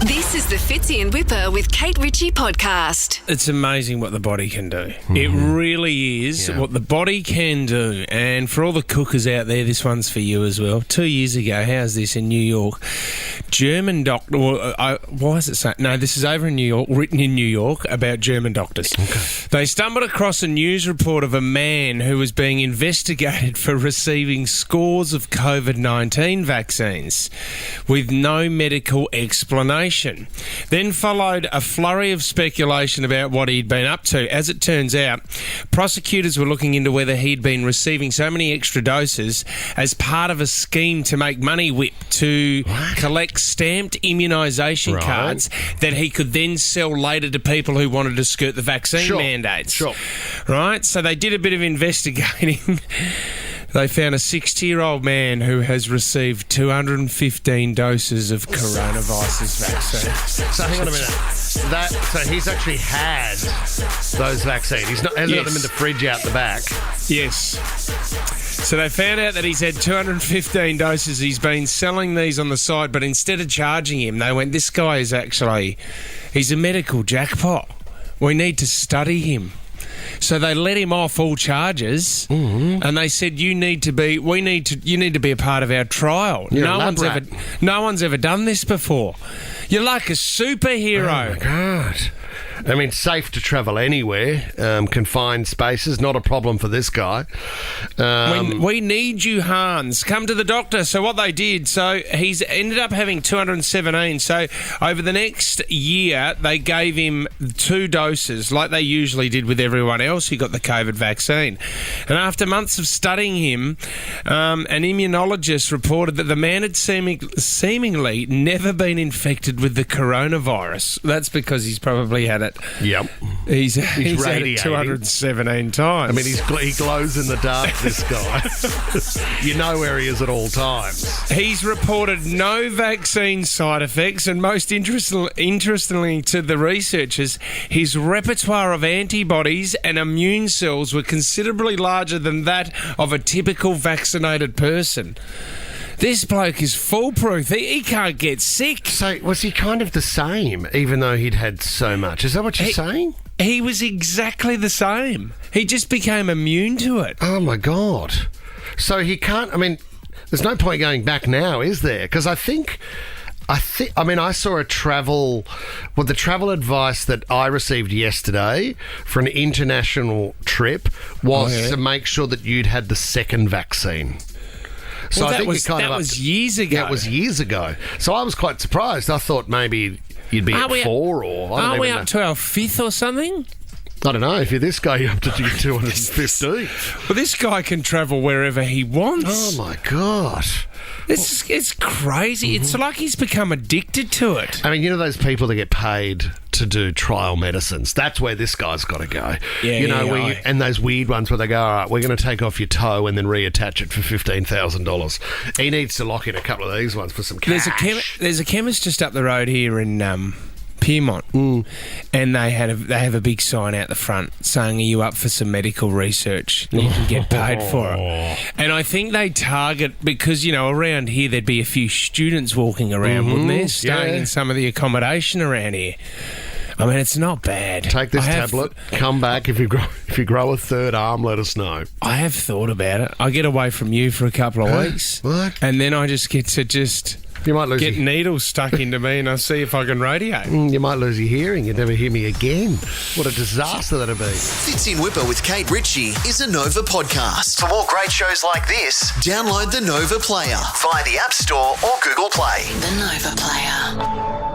This is the Fitzy and Whipper with Kate Ritchie podcast. It's amazing what the body can do. It really is what the body can do. And for all the cookers out there, this one's for you as well. 2 years ago, how's this in New York? German doctor... why is it saying... No, this is over in New York, written in New York, about German doctors. Okay. They stumbled across a news report of a man who was being investigated for receiving scores of COVID-19 vaccines with no medical explanation. Then followed a flurry of speculation about what he'd been up to. As it turns out, prosecutors were looking into whether he'd been receiving so many extra doses as part of a scheme to make money whip to collect stamped immunisation cards that he could then sell later to people who wanted to skirt the vaccine mandates. Sure. Right? So they did a bit of investigating. They found a 60-year-old man who has received 215 doses of coronavirus vaccine. So hang on a minute. So he's actually had those vaccines. He's not hasn't got them in the fridge out the back. Yes. So they found out that he's had 215 doses. He's been selling these on the side, but instead of charging him, they went, this guy is actually, he's a medical jackpot. We need to study him. So they let him off all charges, and they said, you need to be a part of our trial. No one's ever done this before. You're like a superhero. Oh my God. I mean, safe to travel anywhere, confined spaces, not a problem for this guy. We need you, Hans. Come to the doctor. So what they did, so he's ended up having 217. So over the next year, they gave him 2 doses, like they usually did with everyone else who got the COVID vaccine. And after months of studying him, an immunologist reported that the man had seemingly never been infected with the coronavirus. That's because he's probably had it. Yep. He's had it 217 times. I mean, he glows in the dark, this guy. You know where he is at all times. He's reported no vaccine side effects, and most interestingly to the researchers, his repertoire of antibodies and immune cells were considerably larger than that of a typical vaccinated person. This bloke is foolproof. He can't get sick. So was he kind of the same, even though he'd had so much? Is that what you're saying? He was exactly the same. He just became immune to it. Oh, my God. So he can't... I mean, there's no point going back now, is there? Because I saw the travel advice that I received yesterday for an international trip was to make sure that you'd had the second vaccine. So I think that was years ago. Yeah, it was years ago. So I was quite surprised. I thought maybe you'd be at 4 or... Are we up to our 5th or something? I don't know. If you're this guy, you're up to 215. Well, this guy can travel wherever he wants. Oh, my God. It's crazy. It's like he's become addicted to it. I mean, you know those people that get paid to do trial medicines? That's where this guy's got to go. Yeah, and those weird ones where they go, all right, we're going to take off your toe and then reattach it for $15,000. He needs to lock in a couple of these ones for some cash. There's a chemist just up the road here in Piermont, and they have a big sign out the front saying, are you up for some medical research? You can get paid for it. And I think they target, because, around here there'd be a few students walking around, wouldn't there? Staying in some of the accommodation around here. I mean, it's not bad. Take this tablet, come back. If you grow a third arm, let us know. I have thought about it. I get away from you for a couple of weeks. What? And then I just get to you might lose get needles stuck into me, and I see if I can radiate. You might lose your hearing. You'd never hear me again. What a disaster that'd be. Fitzy and Whipper with Kate Ritchie is a Nova podcast. For more great shows like this, download the Nova Player via the App Store or Google Play. The Nova Player.